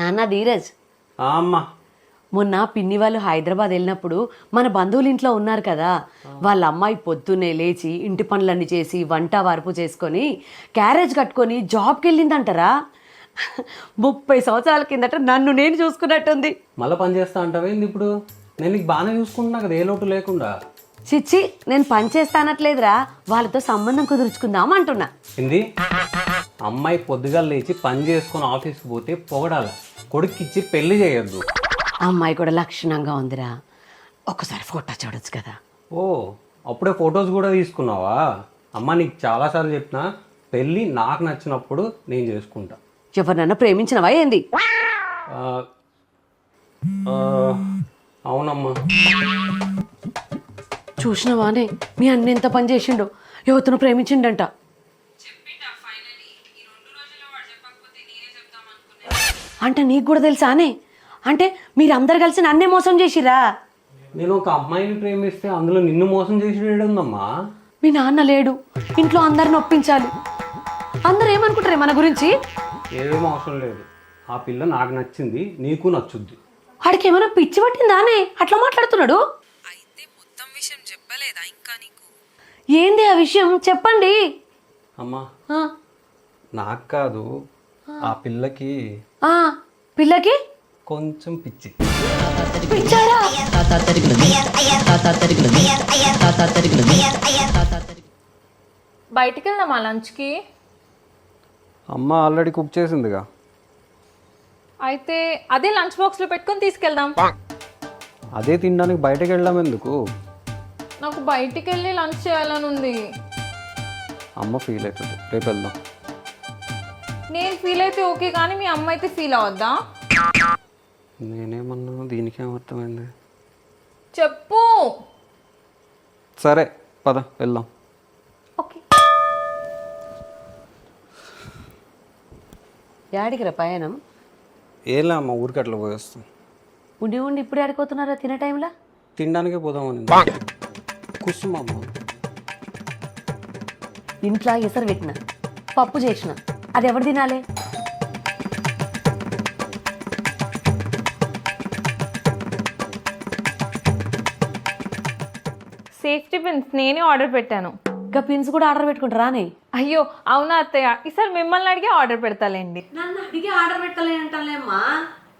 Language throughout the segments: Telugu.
నాన్న ధీరజ్, అమ్మా మొన్న పిన్ని వాళ్ళు హైదరాబాద్ వెళ్ళినప్పుడు మన బంధువుల ఇంట్లో ఉన్నారు కదా, వాళ్ళ అమ్మాయి పొద్దున్నే లేచి ఇంటి పనులన్నీ చేసి వంట వార్పు చేసుకొని క్యారేజ్ కట్టుకొని జాబ్కి వెళ్ళిందంటారా. 30 సంవత్సరాల కిందట నన్ను నేను చూసుకున్నట్టుంది. మళ్ళీ పని చేస్తా అంటావేంది ఇప్పుడు? నేను నీకు బాగానే చూసుకుంటున్నా కదా, ఏ లోటు లేకుండా. చిచ్చి, నేను పని చేస్తానట్లేదురా, వాళ్ళతో సంబంధం కుదుర్చుకుందాం అంటున్నా. ఏంది? అమ్మాయి పొద్దుగా లేచి పని చేసుకొని ఆఫీస్కి పోతే పొగడాల, కొడుక్కిచ్చి పెళ్లి చేయొద్దు. అమ్మాయి కూడా లక్షణంగా ఉందిరా, ఒక్కసారి ఫోటో చూడొచ్చు కదా. ఓ, అప్పుడే ఫొటోస్ కూడా తీసుకున్నావా? అమ్మ నీకు చాలాసార్లు చెప్పినా, పెళ్ళి నాకు నచ్చినప్పుడు నేను చేసుకుంటా. ఎవరినన్నా ప్రేమించినవా ఏంది? ఆ, ఆ, అవునమ్మా. చూసినవానే మీ అన్న ఎంత పని చేసిండో, యువతను ప్రేమించిండంట. అంటే నీకు కూడా తెలుసానే? అంటే మీరందరు కలిసి నన్నే మోసం చేసిరా? నేను ఒక అమ్మాయిని ప్రేమిస్తే అందులో నిన్ను మోసం చేసి ఉందమ్మా. మీ నాన్న లేడు, ఇంట్లో అందరిని ఒప్పించాలి. అందరు ఏమనుకుంటారే మన గురించి? ఏమీ అవసరం లేదు, ఆ పిల్ల నాకు నచ్చింది, నీకు నచ్చుద్ది. వాడికి ఏమైనా పిచ్చి పట్టిందానే అట్లా మాట్లాడుతున్నాడు? అయితే మొత్తం విషయం చెప్పలేదా ఇంకా నీకు? ఏంది ఆ విషయం చెప్పండి. అమ్మా ఆ, నాకు కాదు, ఆ పిల్లకి ఆ, పిల్లకి కొంచెం పిచ్చి. పిచ్చాడా? బయటికి వెళ్దామా లంచ్కి? అమ్మ ఆల్రెడీ కుక్ చేసిందిగా. అయితే అదే లంచ్ బాక్స్లో పెట్టుకొని తీసుకెళ్దాం. అదే తినడానికి బయటకు వెళ్ళాం ఎందుకు? నాకు బయటికి వెళ్ళి లంచ్ చేయాలని ఉంది. అమ్మ ఫీల్ అవుతుంది, రేపు వెళ్దాం. నేను ఫీల్ అయితే ఓకే, కానీ మీ అమ్మ అయితే ఫీల్ అవద్దా? నేనేమన్నా, దీనికేం అర్థమైంది? చెప్పు. సరే పద వెళ్దాం. ఓకే. యాడికి రా పయనం? ఏలా అమ్మ, ఊరికి అట్లా పోయేస్తాం. ఉండి ఉండి ఇప్పుడు ఆడుకోతున్నారా తినే టైంలో? తినడానికే పోదామని కూర్చున్నామ్మ. ఇంట్లో ఎసరు పెట్టిన పప్పు చేసిన, అది ఎవరు తినాలి? సేఫ్టీ పిన్స్ నేనే ఆర్డర్ పెట్టాను. ఇంకా పిన్స్ కూడా ఆర్డర్ పెట్టుకుంటారా అని? అయ్యో అవునా అత్తయ్య, ఈసారి మిమ్మల్ని అడిగి ఆర్డర్ పెడతాలేండి. నన్ను అడిగి ఆర్డర్ పెట్టలేంటలేమ్మా,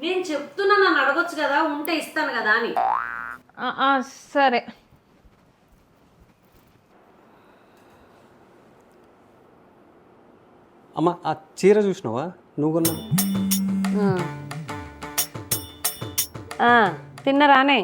నేను చెప్తున్నా, నన్ను అడగొచ్చు కదా, ఉంటే ఇస్తాను కదా అని. సరే. అమ్మ ఆ చీర చూసినావా నువ్వు కొన్నా? తిన్నరానే?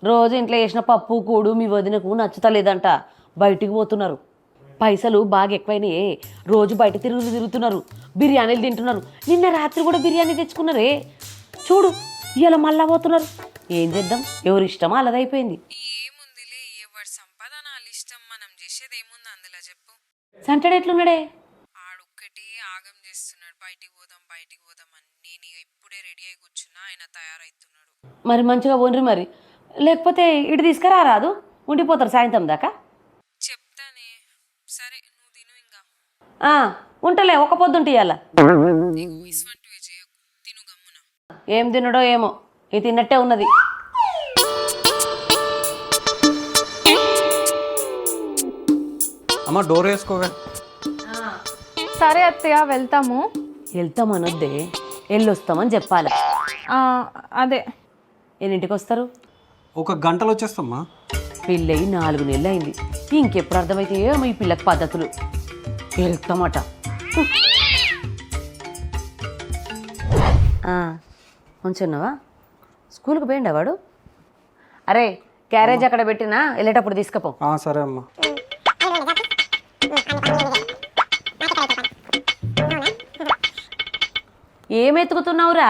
రోజు ఇంట్లో చేసిన పప్పు కూడు మీ వదినకు నచ్చుతలేదంట, బయటికి పోతున్నారు. పైసలు బాగా ఎక్కువైనాయే, రోజు బయట తిరుగుతున్నారు, బిర్యానీలు తింటున్నారు. నిన్న రాత్రి కూడా బిర్యానీ తెచ్చుకున్నారే. చూడు ఇలా మళ్ళా పోతున్నారు. ఏం చేద్దాం, ఎవరి ఇష్టమో అలాదైపోయింది. ఏముందిలే, ఎవరి సంపాదన వాళ్ళ ఇష్టం, మనం చేసేది ఏముంది అందులో చెప్పు. సంటడు ఎట్లున్నాడే? ఆడొక్కటే ఆగం చేస్తున్నాడు, బయటికి పోదాం అని. నేను ఇక ఇప్పుడే రెడీ అయి కూర్చున్నా, ఆయన తయారవుతున్నాడు. మరి మంచిగా పోండ్రి మరి, లేకపోతే ఇటు తీసుకురా రాదు, ఉండిపోతారు సాయంత్రం దాకా. చెప్తానే, సరే నువ్వు తిను ఇంకా. ఉంటలే, ఒక పొద్దుంటి ఇయ్యాల. నీకు ఇటువంటివి చేయకు, తిను గమ్మున. ఏం తినడో ఏమో, ఇది తిన్నట్టే ఉన్నది. అమ్మ డోర్ వేసుకోవే. సరే అత్తయ్య, వెళ్తాము. వెళ్తామనొద్దే, వెళ్ళొస్తామని చెప్పాలి. అదే. ఎన్నింటికి వస్తారు? ఒక గంటలో వచ్చేస్తామ్మా. పెళ్ళయి 4 నెలలు అయింది, ఇంకెప్పుడు అర్థమైతే ఏమో ఈ పిల్లకి పద్ధతులు. వెళ్తామట. ఉంచున్నావా? స్కూల్కి పోయిండా వాడు? అరే క్యారేజ్ అక్కడ పెట్టినా, వెళ్ళేటప్పుడు తీసుకపో. సరే అమ్మా. ఏం ఎత్తుకుతున్నావురా?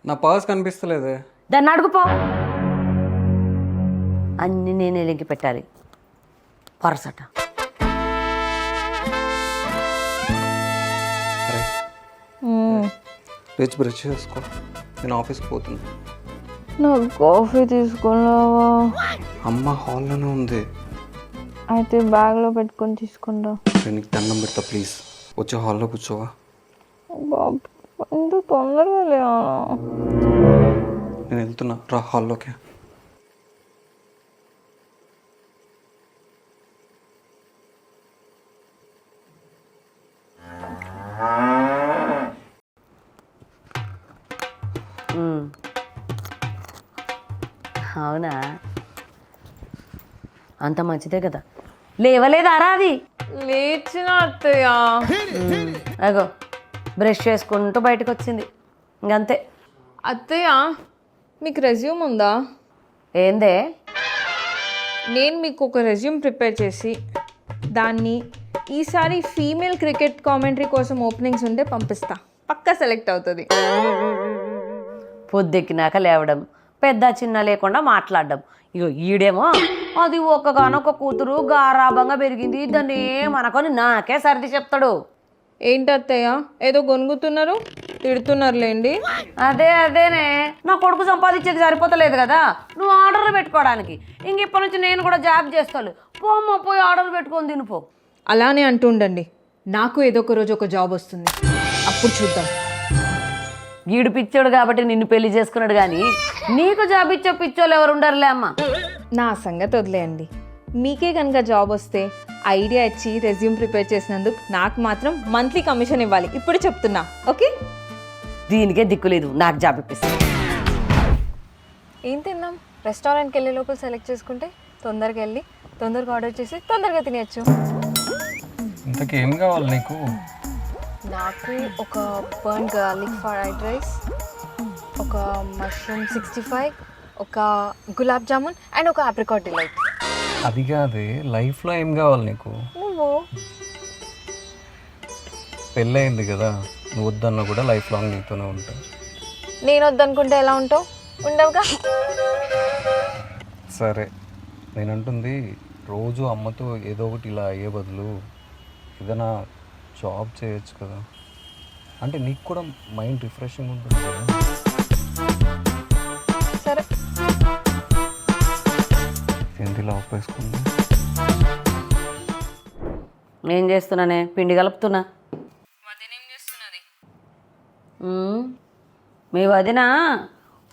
నా పర్స్ కనిపిస్తలేదే. దాన్ని అడుగుపో. అన్నీ నేనే లెంకి పెట్టాలి. పరసట. లేచి బ్రష్ చేసుకో, నేను ఆఫీస్కి పోతున్నా. నాకు కాఫీ తీసుకున్నావా? అమ్మ హాల్లోనే ఉంది. అయితే బ్యాగ్లో పెట్టుకొని తీసుకుంటా. నేను నీకు దండం పెడతా, ప్లీజ్ వచ్చి హాల్లో కూర్చోవా. బాబు ఇంత తొందరగా లేవా? నేను వెళ్తున్నా రా హాల్లోకి. అవునా, అంత మంచిదే కదా. లేవలేదారా అది? లేచిన అత్తయ్య. అగో బ్రష్ చేసుకుంటూ బయటకు వచ్చింది, ఇంకంతే. అత్తయ్య మీకు రెజ్యూమ్ ఉందా? ఏందే? నేను మీకు ఒక రెజ్యూమ్ ప్రిపేర్ చేసి దాన్ని ఈసారి ఫీమేల్ క్రికెట్ కామెంటరీ కోసం ఓపెనింగ్స్ ఉంటే పంపిస్తా, పక్కా సెలెక్ట్ అవుతుంది. పొద్దెక్కినాక లేవడం, పెద్ద చిన్న లేకుండా మాట్లాడడం. ఇగో ఈడేమో అది ఒక్కగానొక్క కూతురు గారాబంగా పెరిగింది, దాన్ని ఏమనుకొని నాకే సర్ది చెప్తాడు. ఏంటి అత్తయ్య ఏదో గొనుగుతున్నారు, తిడుతున్నారులేండి. అదేనే నా కొడుకు సంపాదించేది సరిపోతలేదు కదా, నువ్వు ఆర్డర్లు పెట్టుకోవడానికి. ఇంక ఇప్పటి నుంచి నేను కూడా జాబ్ చేస్తాను. పోమ్మా, పోయి ఆర్డర్లు పెట్టుకొని తినిపో. అలానే అంటూ ఉండండి, నాకు ఏదో ఒక రోజు ఒక జాబ్ వస్తుంది, అప్పుడు చూద్దాం. గీడు పిచ్చోడు కాబట్టి నిన్ను పెళ్లి చేసుకున్నాడు, కానీ నీకు జాబ్ ఇచ్చే పిచ్చోళ్ళు ఎవరు ఉండరులే అమ్మ. నా సంగతి వదిలేయండి. మీకే కనుక జాబ్ వస్తే ఐడియా ఇచ్చి రెజ్యూమ్ ప్రిపేర్ చేసినందుకు నాకు మాత్రం మంత్లీ కమిషన్ ఇవ్వాలి, ఇప్పుడు చెప్తున్నా. ఓకే? దీనికే దిక్కులేదు, నాకు జాబ్ ఇప్పిస్తాను. ఏం తిన్నాం? రెస్టారెంట్కి వెళ్ళే లోపల సెలెక్ట్ చేసుకుంటే తొందరగా వెళ్ళి తొందరగా ఆర్డర్ చేసి తొందరగా తినేయచ్చు. ఇంతకీ ఏం కావాలి నీకు? నాకు ఒక బర్న్ గార్లిక్ ఫ్రైడ్ రైస్, ఒక మష్రూమ్ 65, ఒక గులాబ్ జామున్ అండ్ ఒక ఆప్రికాట్ డిలైట్. అది కాదే, లైఫ్లో ఏం కావాలి నీకు? నువ్వు పెళ్ళయింది కదా, నువ్వు వద్దన్నా కూడా లైఫ్ లాంగ్ నీతోనే ఉంటా. నేను వద్దనుకుంటే ఎలా ఉంటావు? ఉండవుగా. సరే, నేనంటుంది రోజు అమ్మతో ఏదో ఒకటి ఇలా అయ్యే బదులు ఏదైనా జాబ్ చేయొచ్చు కదా, అంటే నీకు కూడా మైండ్ రిఫ్రెషింగ్ ఉంటుంది కదా. సరే, ఏంటి ఇలా ఒప్పేసుకుంది? ఏం చేస్తున్నానే? పిండి కలుపుతున్నా. వదినేం చేస్తున్నది? మీ వదిన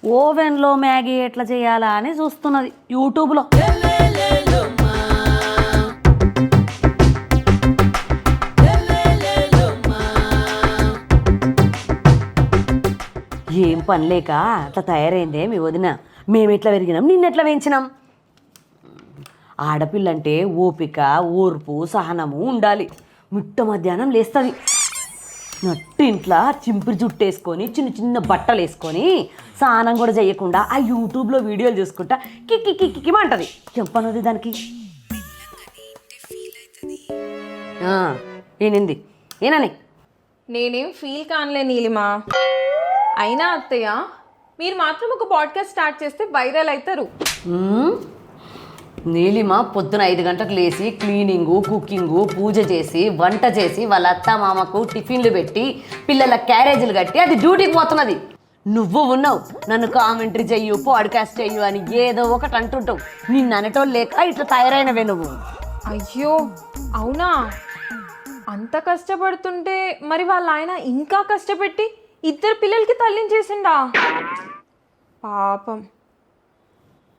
ఓవెన్లో మ్యాగీ ఎట్లా చేయాలా అని చూస్తున్నది యూట్యూబ్లో. ఏం పని లేక అట్లా తయారైందే మీ వదిన. మేము ఎట్లా పెరిగినాం, నిన్నెట్లా పెంచినాం. ఆడపిల్లంటే ఓపిక, ఓర్పు, సహనము ఉండాలి. మిట్ట మధ్యాహ్నం లేస్తుంది, నట్టు ఇంట్లో చింపిరి జుట్టు వేసుకొని చిన్న చిన్న బట్టలు వేసుకొని స్నానం కూడా చేయకుండా ఆ యూట్యూబ్లో వీడియోలు చూసుకుంటా కిక్కి కిక్కి కిక్కిమంటది. చెప్పనది దానికి. ఏనింది ఏనని? నేనేం ఫీల్ కానులే నీలిమా. అయినా అత్తయ్య మీరు మాత్రం ఒక పాడ్కాస్ట్ స్టార్ట్ చేస్తే వైరల్ అవుతారు. నీలిమ పొద్దున 5 గంటలకు లేచి క్లీనింగు, కుకింగు, పూజ చేసి, వంట చేసి, వాళ్ళ అత్త మామకు టిఫిన్లు పెట్టి, పిల్లల క్యారేజీలు కట్టి అది డ్యూటీకి పోతున్నది. నువ్వు ఉన్నావు నన్ను కామెంటరీ చెయ్యు, పాడ్కాస్ట్ చెయ్యు అని ఏదో ఒకటి అంటుంటావు. నిన్ను అనేటోళ్ళు లేక ఇట్లా తయారైనవే నువ్వు. అయ్యో అవునా? అంత కష్టపడుతుంటే మరి వాళ్ళ ఆయన ఇంకా కష్టపెట్టి 2 పిల్లలకి తల్లిని చేసిండా? పాపం.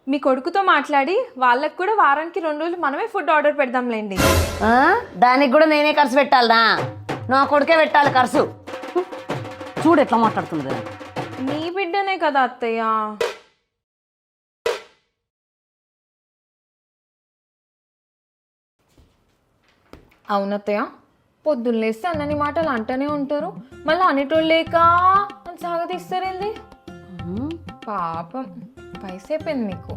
మీ కొడుకుతో మాట్లాడి వాళ్ళకు కూడా వారానికి 2 రోజులు మనమే ఫుడ్ ఆర్డర్ పెడదాంలేండి. దానికి కూడా నేనే ఖర్చు పెట్టాలనా? నా కొడుకే పెట్టాలి ఖర్చు. చూడు ఎట్లా మాట్లాడుతుంది. నీ బిడ్డనే కదా అత్తయ్య. అవునత్తయ్య, పొద్దున్న లేస్తే అన్నని మాటలు అంటూనే ఉంటారు, మళ్ళీ అనేటోళ్ళు లేక అని సాగతీస్తారేంది? పాపం వయసైపోయింది మీకు.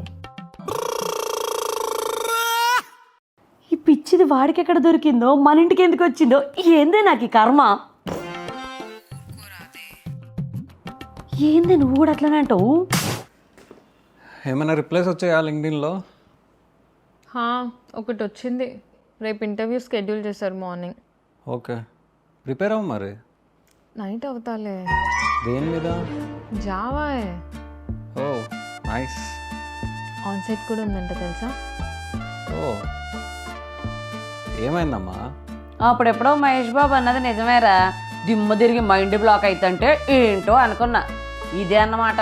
ఈ పిచ్చిది వాడికి ఎక్కడ దొరికిందో, మన ఇంటికి ఎందుకు వచ్చిందో ఏందే నాకు ఈ కర్మ. ఏందే నువ్వు కూడా అట్లనే అంటావు? ఏమైనా రిప్లైస్ వచ్చాయా లింక్డ్ఇన్లో? ఒకటి వచ్చింది, రేపు ఇంటర్వ్యూ షెడ్యూల్ చేశారు మార్నింగ్. ఓకే, ప్రిపేర్ అవ్వ మరి. నైట్ అవుతాలే. దేని మీద? Java. Oh nice. On site కూడా ఉందంట తెలుసా? ఓ ఏమైందమ్మా? అప్పుడెప్పుడో మహేష్ బాబు అన్నది నిజమేరా, దిమ్మ తిరిగి మైండ్ బ్లాక్ అయితంటే ఏంటో అనుకున్నా. ఇదే అన్నమాట.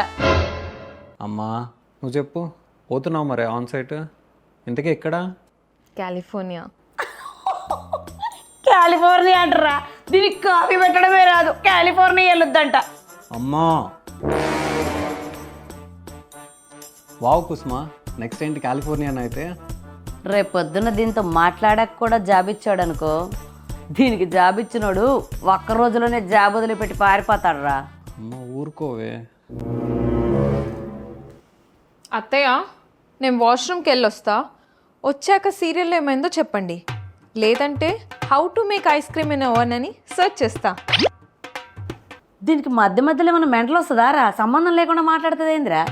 అమ్మా నువ్వు చెప్పు, పోతున్నావు మరి ఆన్ సైట్? ఇంతకీ ఎక్కడా? కాలిఫోర్నియా. కాలిఫోర్నియా అంటారా? దీనికి కాఫీ పెట్టడమే రాదు, కాలిఫోర్నియా వెళ్ళొద్దంట. అమ్మా వావ్ కుస్మా, నెక్స్ట్ ఏంటి కాలిఫోర్నియా అయితే? రేపొద్దున దీంతో మాట్లాడక కూడా జాబ్ ఇచ్చాడు అనుకో, దీనికి జాబ్ ఇచ్చినోడు ఒక్క రోజులోనే జాబ్ వదిలిపెట్టి పారిపోతాడు రా. అమ్మ ఊరుకోవే. అత్తయ్య నేను వాష్రూమ్కి వెళ్ళొస్తా, వచ్చాక సీరియల్ ఏమైందో చెప్పండి, లేదంటే how to make ice cream in oven అని సెర్చ్ చేస్తా. దీనికి మధ్య మధ్యలో ఏమైనా మెంటలు వస్తుందా రా? సంబంధం లేకుండా మాట్లాడుతుంది ఏందిరా?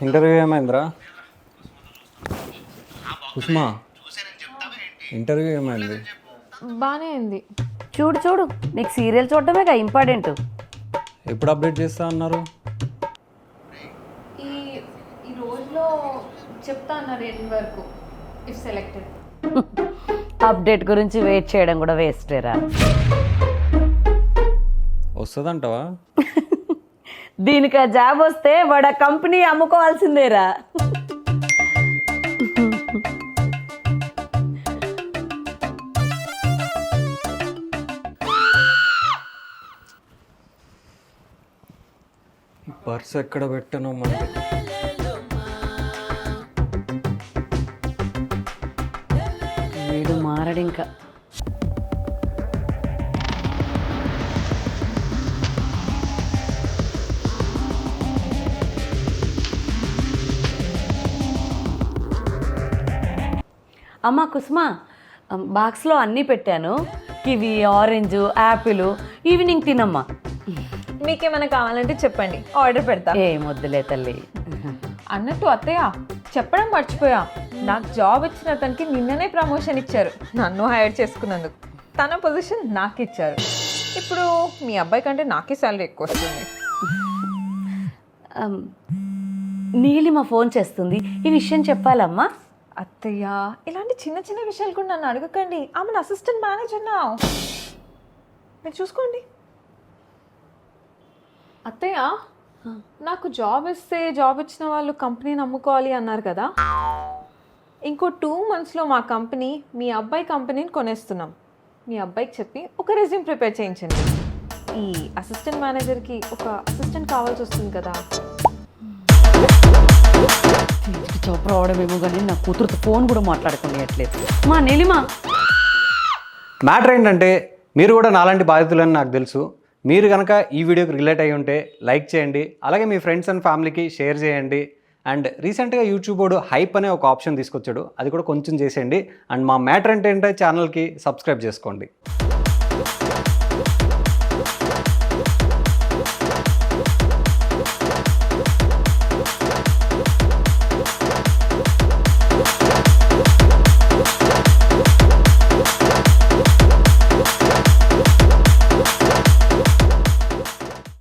ఇంటర్వ్యూ ఏమైందిరా కుస్మా? ఇంటర్వ్యూ ఏమైంది? బాగానే అయింది. చూడు చూడు, నీకు సీరియల్ చూడటమేగా ఇంపార్టెంట్. ఎప్పుడు అప్డేట్ చేస్తా అన్నారు? ఈ రోజులో చెప్తా అన్నారు 8 వరకు ఇఫ్ సెలెక్టెడ్. అప్డేట్ గురించి వెయిట్ చేయడం కూడా వేస్టేరా. వస్తుందంటావా? దీనికి ఆ జాబ్ వస్తే వాడు ఆ కంపెనీ అమ్ముకోవాల్సిందేరా. పర్స్ ఎక్కడ పెట్టానో మరి. వీడు మారడు ఇంకా. అమ్మా కుసుమా, బాక్స్లో అన్నీ పెట్టాను. కివి, ఆరెంజ్, యాపిల్, ఈవినింగ్ తినమ్మా. మీకేమైనా కావాలంటే చెప్పండి, ఆర్డర్ పెడతా. ఏ వద్దులే తల్లి. అన్నట్టు అత్తయ్య చెప్పడం మర్చిపోయా, నాకు జాబ్ ఇచ్చిన అతనికి నిన్ననే ప్రమోషన్ ఇచ్చారు. నన్ను హైర్ చేసుకున్నందుకు తన పొజిషన్ నాకు ఇచ్చారు. ఇప్పుడు మీ అబ్బాయి కంటే నాకే శాలరీ ఎక్కువ వస్తుంది. నీలిమ ఫోన్ చేస్తుంది, ఈ విషయం చెప్పాలమ్మా. అత్తయ్య ఇలాంటి చిన్న చిన్న విషయాలు కూడా నన్ను అడగకండి. ఆమె అసిస్టెంట్ మేనేజర్ నా, మీరు చూసుకోండి. అత్తయ్య నాకు జాబ్ ఇస్తే జాబ్ ఇచ్చిన వాళ్ళు కంపెనీని అమ్ముకోవాలి అన్నారు కదా, ఇంకో 2 monthsలో మా కంపెనీ మీ అబ్బాయి కంపెనీని కొనేస్తున్నాం. మీ అబ్బాయికి చెప్పి ఒక రెజ్యూమ్ ప్రిపేర్ చేయించండి. ఈ అసిస్టెంట్ మేనేజర్కి ఒక అసిస్టెంట్ కావాల్సి వస్తుంది కదా. జాబ్ రావడమేమో కానీ నా కూతురుతో ఫోన్ కూడా మాట్లాడుకునేట్లేదు. మా నీలిమ, మ్యాటర్ ఏంటంటే మీరు కూడా నాలాంటి బాధితులని నాకు తెలుసు. మీరు కనుక ఈ వీడియోకి రిలేట్ అయ్యి ఉంటే లైక్ చేయండి, అలాగే మీ ఫ్రెండ్స్ అండ్ ఫ్యామిలీకి షేర్ చేయండి. అండ్ రీసెంట్గా యూట్యూబ్ వాడు హైప్ అనే ఒక ఆప్షన్ తీసుకొచ్చాడు, అది కూడా కొంచెం చేసేయండి. అండ్ మా మ్యాటర్ ఏంటంటే ఛానల్కి సబ్స్క్రైబ్ చేసుకోండి.